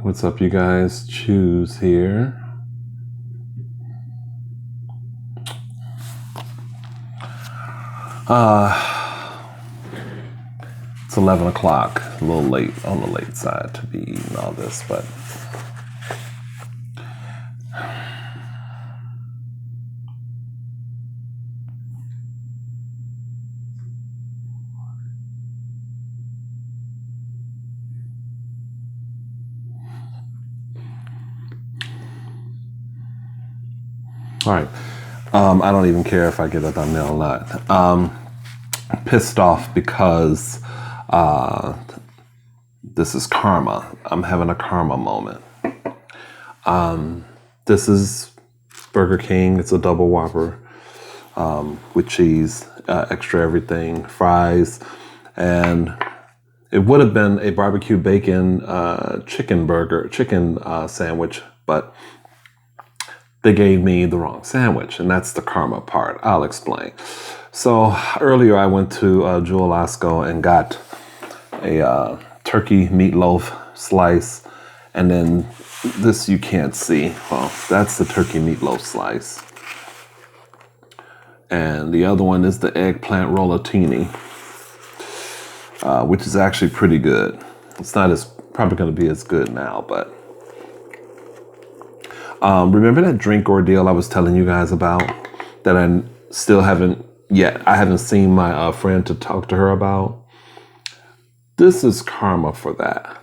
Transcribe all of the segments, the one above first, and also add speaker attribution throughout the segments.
Speaker 1: What's up, you guys? Choose here. It's 11 o'clock. A little late, on the late side to be eating all this, but all right. I don't even care if I get a thumbnail or not. Pissed off because this is karma. I'm having a karma moment. This is Burger King. It's a double Whopper with cheese, extra everything, fries, and it would have been a barbecue bacon chicken sandwich, but they gave me the wrong sandwich, and that's the karma part. I'll explain. So earlier I went to Jewel Osco and got a turkey meatloaf slice, and then this you can't see. Well, that's the turkey meatloaf slice. And the other one is the eggplant rollatini, which is actually pretty good. It's not probably going to be as good now, but remember that drink ordeal I was telling you guys about that I still haven't yet? I haven't seen my friend to talk to her about. This is karma for that.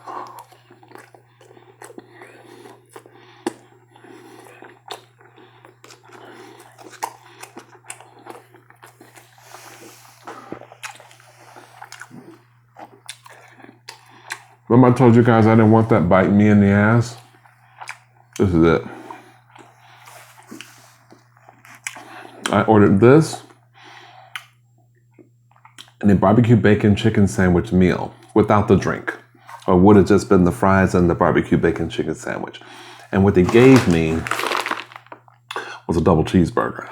Speaker 1: Remember I told you guys I didn't want that biting me in the ass? This is it. I ordered this and a barbecue bacon chicken sandwich meal without the drink. Or would have just been the fries and the barbecue bacon chicken sandwich. And what they gave me was a double cheeseburger.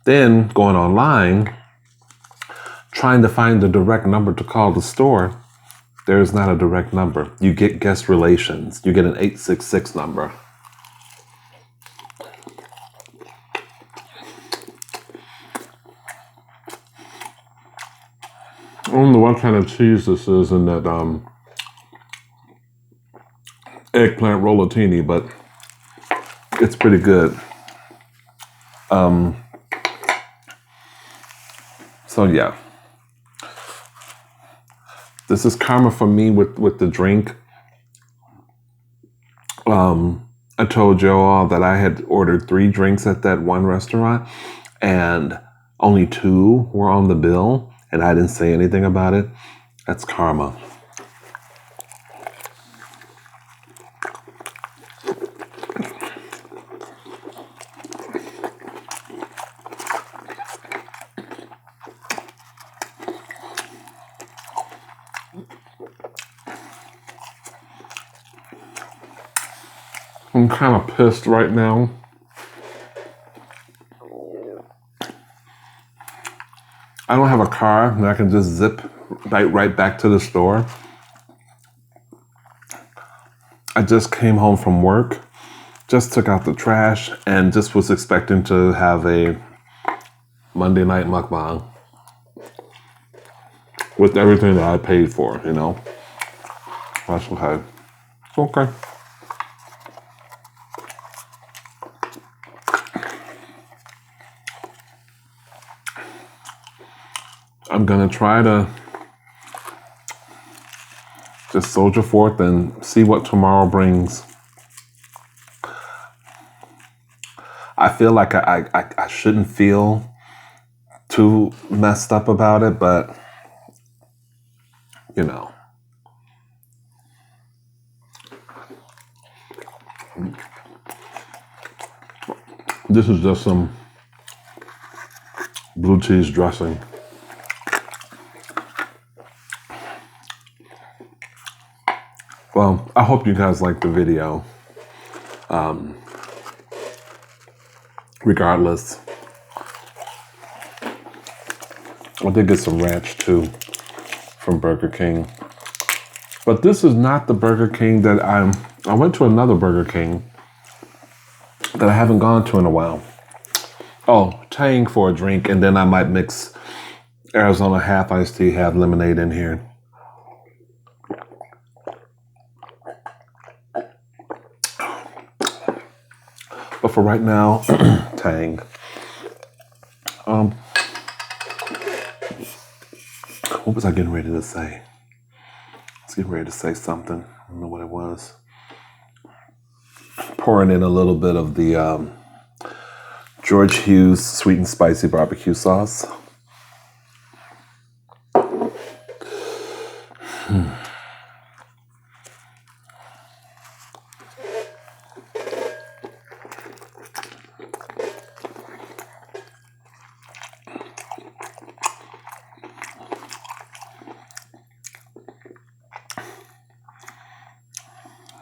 Speaker 1: Then going online, trying to find the direct number to call the store, there is not a direct number. You get guest relations. You get an 866 number. I don't know what kind of cheese this is in that eggplant rollatini, but it's pretty good. So yeah. This is karma for me with the drink. I told y'all that I had ordered 3 drinks at that one restaurant, and only 2 were on the bill, and I didn't say anything about it. That's karma. I'm kind of pissed right now. I don't have a car and I can just zip right back to the store. I just came home from work, just took out the trash, and just was expecting to have a Monday night mukbang with everything that I paid for, you know. That's okay. It's okay. I'm gonna try to just soldier forth and see what tomorrow brings. I feel like I shouldn't feel too messed up about it, but you know. This is just some blue cheese dressing. Well, I hope you guys liked the video. Regardless, I did get some ranch too from Burger King. But this is not the Burger King that I went to another Burger King that I haven't gone to in a while. Oh, Tang for a drink, and then I might mix Arizona half iced tea, half lemonade in here. But for right now, Tang. What was I getting ready to say? I was getting ready to say something. I don't know what it was. Pouring in a little bit of the George Hughes sweet and spicy barbecue sauce.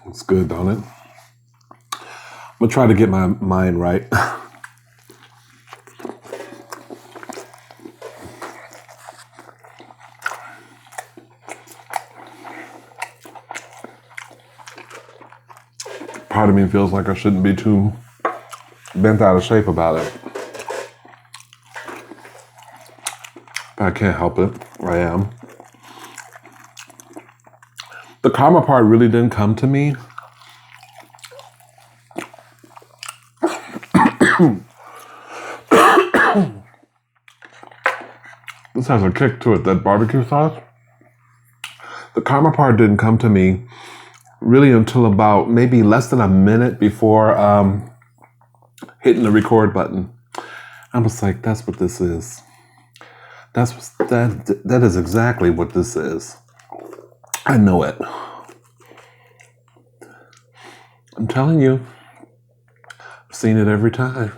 Speaker 1: It's good, don't it? I'm gonna try to get my mind right. Part of me feels like I shouldn't be too bent out of shape about it. But I can't help it. I am. The karma part really didn't come to me. This has a kick to it, that barbecue sauce. The karma part didn't come to me really until about maybe less than a minute before hitting the record button. I was like, that's what this is. That is exactly what this is. I know it. I'm telling you. I've seen it every time.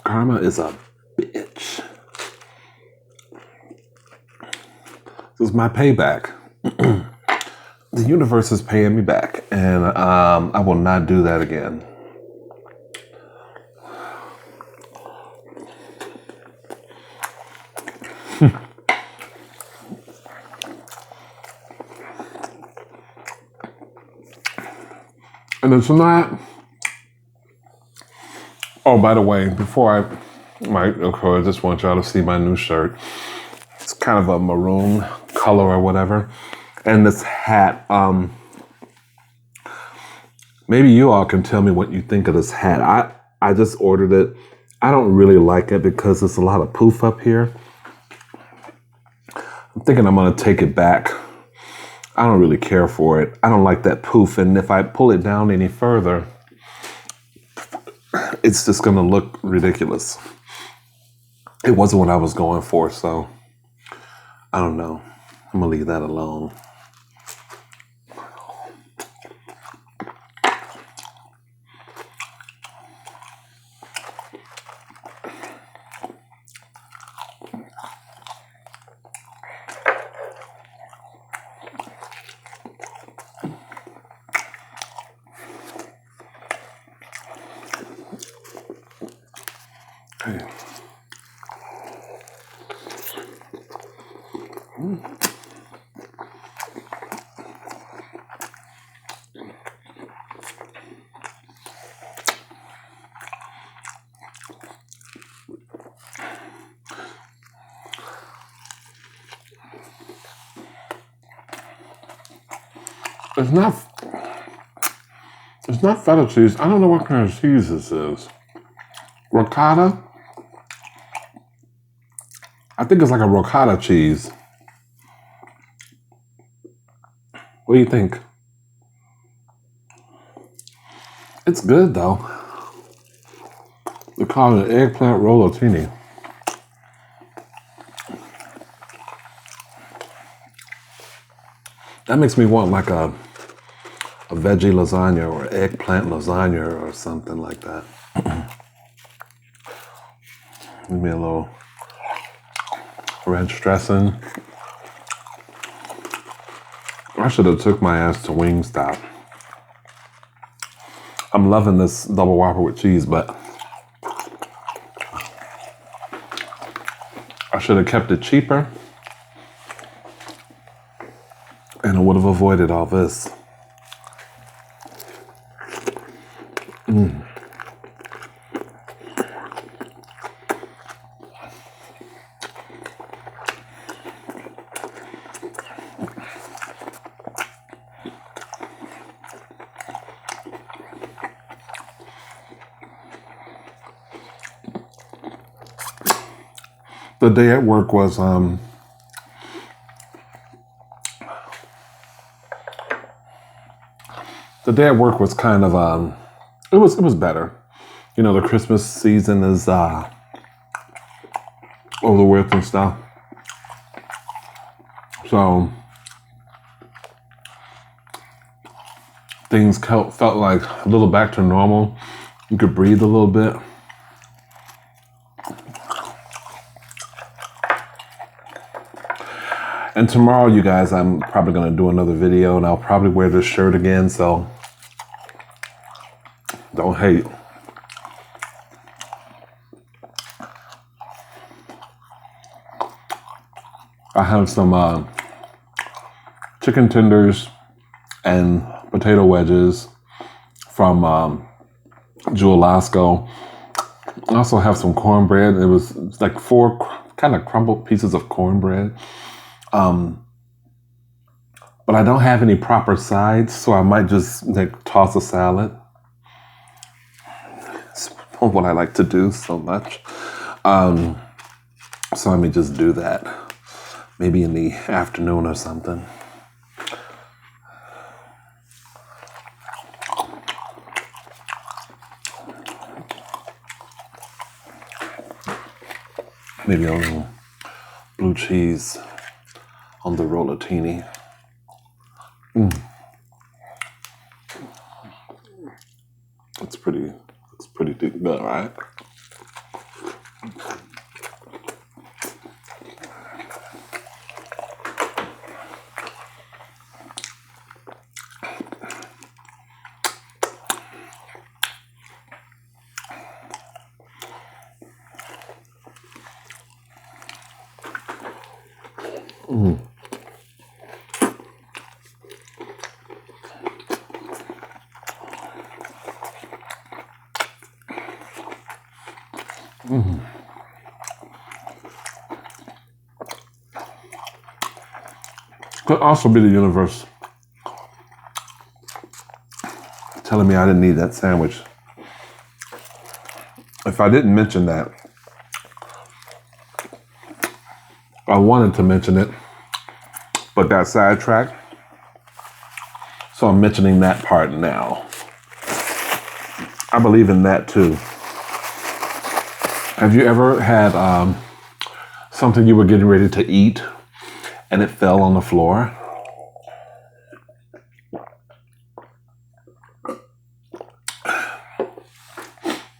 Speaker 1: Karma is a bitch. This is my payback. The universe is paying me back, and I will not do that again. And it's not. Oh, by the way, before I just want y'all to see my new shirt. It's kind of a maroon color or whatever. And this hat, maybe you all can tell me what you think of this hat. I just ordered it. I don't really like it because there's a lot of poof up here. I'm thinking I'm gonna take it back. I don't really care for it. I don't like that poof, and if I pull it down any further, it's just gonna look ridiculous. It wasn't what I was going for, so I don't know. I'm gonna leave that alone. Okay. It's not feta cheese. I don't know what kind of cheese this is. Ricotta? I think it's like a ricotta cheese. What do you think? It's good though. They call it an eggplant rollatini. That makes me want like a veggie lasagna or eggplant lasagna or something like that. Give me a little ranch dressing. I should have took my ass to Wingstop. I'm loving this double whopper with cheese, but I should have kept it cheaper, and I would have avoided all this. The day at work was kind of it was better. You know, the Christmas season is over with and stuff. So things felt like a little back to normal. You could breathe a little bit. And tomorrow, you guys, I'm probably going to do another video, and I'll probably wear this shirt again, so don't hate. I have some chicken tenders and potato wedges from Jewel Lasco. I also have some cornbread. It was like 4 kind of crumbled pieces of cornbread. But I don't have any proper sides, so I might just toss a salad. It's what I like to do so much. So let me just do that. Maybe in the afternoon or something. Maybe a little blue cheese on the Rollatini. It's pretty good, right? Could also be the universe telling me I didn't need that sandwich. If I didn't mention that, I wanted to mention it, but got sidetracked. So I'm mentioning that part now. I believe in that too. Have you ever had something you were getting ready to eat and it fell on the floor?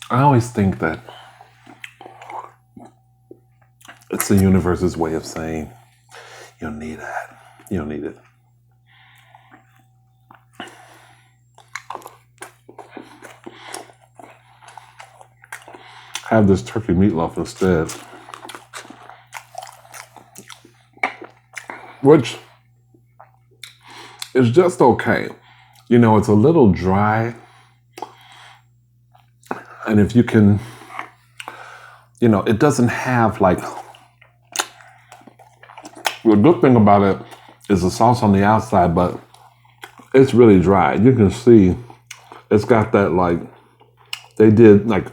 Speaker 1: I always think that it's the universe's way of saying, you don't need that. You don't need it. Have this turkey meatloaf instead. Which is just okay. You know, it's a little dry. And if you can, you know, it doesn't have like, the good thing about it is the sauce on the outside, but it's really dry. You can see it's got that like, they did like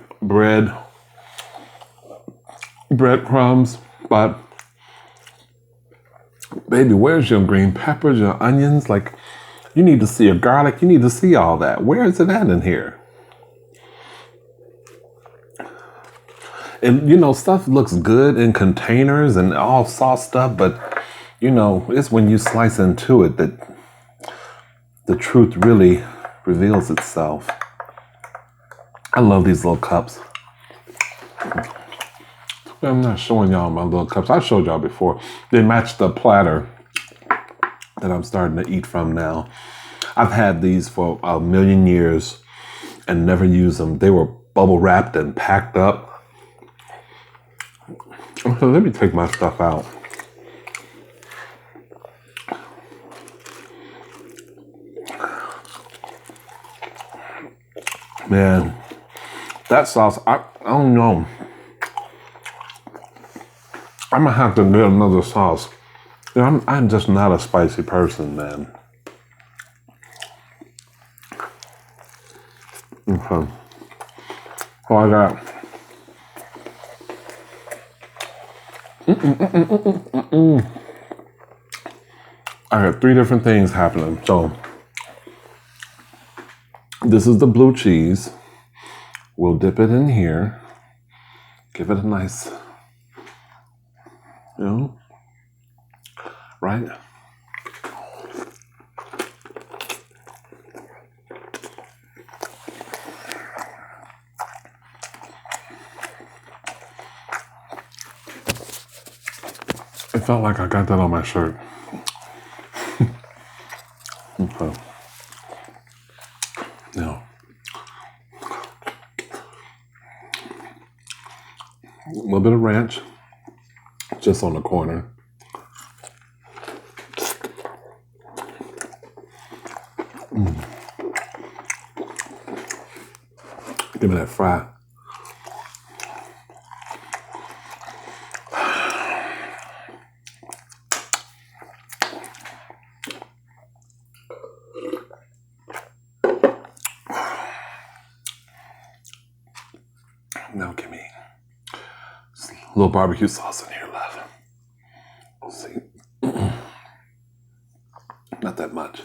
Speaker 1: breadcrumbs, but baby, where's your green peppers, your onions? Like, you need to see your garlic. You need to see all that. Where is it at in here? And, you know, stuff looks good in containers and all sauced up, but, you know, it's when you slice into it that the truth really reveals itself. I love these little cups. I'm not showing y'all my little cups. I showed y'all before. They match the platter that I'm starting to eat from now. I've had these for a million years and never used them. They were bubble wrapped and packed up. So let me take my stuff out. Man, that sauce, I don't know. I'm gonna have to get another sauce. You know, I'm just not a spicy person, man. Okay. Oh, I got. I got 3 different things happening. So, this is the blue cheese. We'll dip it in here. Give it a nice, you know, right? It felt like I got that on my shirt. Okay. Now, a little bit of ranch, just on the corner. Give me that fry. Now give me a little barbecue sauce in here, love. We'll see. Not that much.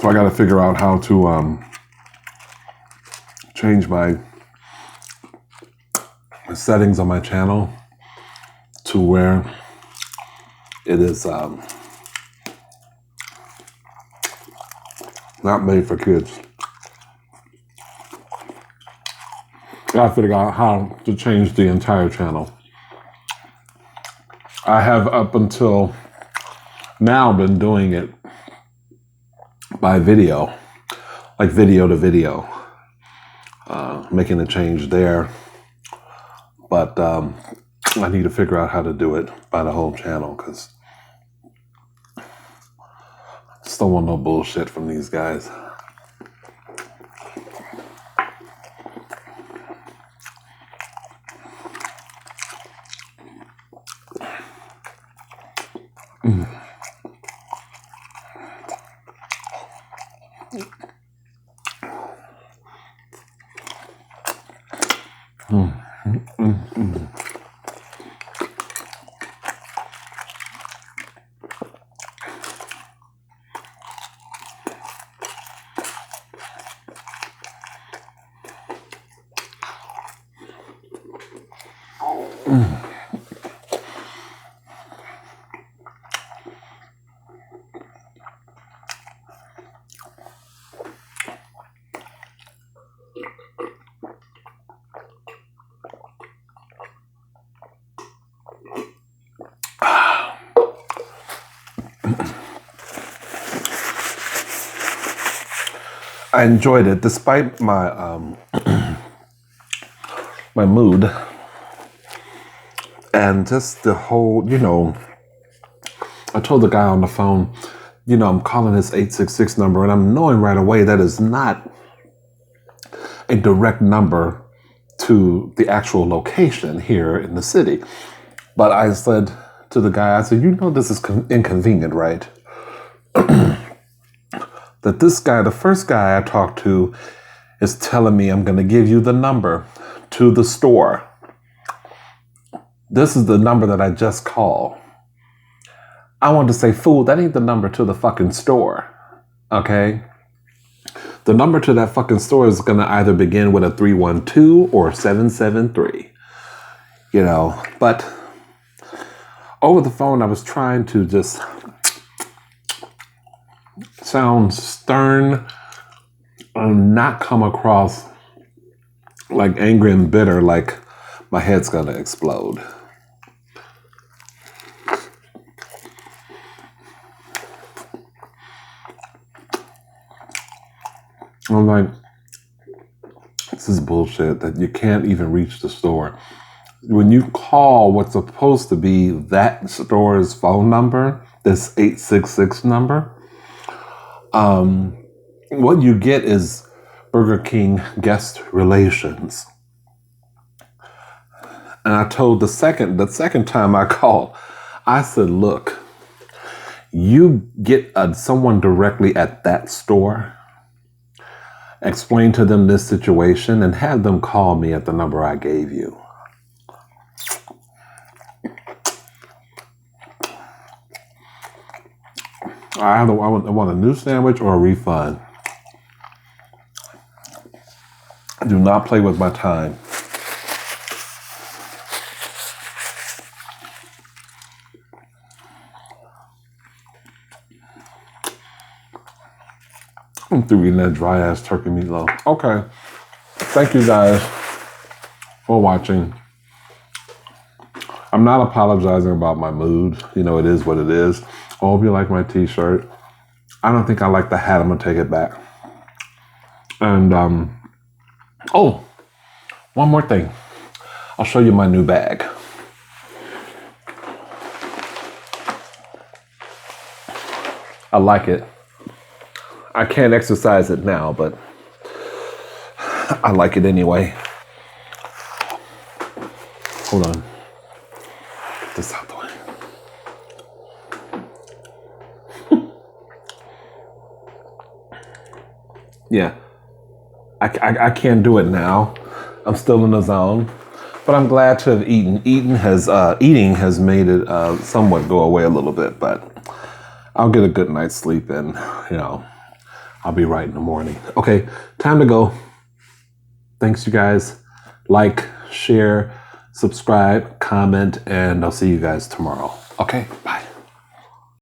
Speaker 1: So I got to figure out how to change my settings on my channel to where it is not made for kids. I got to figure out how to change the entire channel. I have up until now been doing it by video, like video to video, making a change there. But I need to figure out how to do it by the whole channel because I just don't want no bullshit from these guys. I enjoyed it despite my my mood and just the whole, you know, I told the guy on the phone, you know, I'm calling his 866 number and I'm knowing right away that is not a direct number to the actual location here in the city. But I said to the guy, I said, you know, this is inconvenient, right? That this guy, the first guy I talked to, is telling me I'm going to give you the number to the store. This is the number that I just called. I want to say, fool, that ain't the number to the fucking store. Okay? The number to that fucking store is going to either begin with a 312 or 773. You know, but over the phone, I was trying to just sound stern and not come across like angry and bitter, like my head's gonna explode. I'm like, this is bullshit that you can't even reach the store. When you call what's supposed to be that store's phone number, this 866 number, what you get is Burger King guest relations. And I told the second time I called, I said, look, you get someone directly at that store, explain to them this situation, and have them call me at the number I gave you. I want a new sandwich or a refund. Do not play with my time. I'm through eating that dry ass turkey meatloaf. Okay. Thank you guys for watching. I'm not apologizing about my mood. You know, it is what it is. I hope you like my t-shirt. I don't think I like the hat. I'm gonna take it back. And oh, one more thing. I'll show you my new bag. I like it. I can't exercise it now, but I like it anyway. Hold on. Get this out the way. Yeah. I can't do it now. I'm still in the zone. But I'm glad to have eaten. Eating has made it somewhat go away a little bit, but I'll get a good night's sleep and, you know, I'll be right in the morning. Okay, time to go. Thanks, you guys. Like, share, subscribe, comment, and I'll see you guys tomorrow. Okay, bye.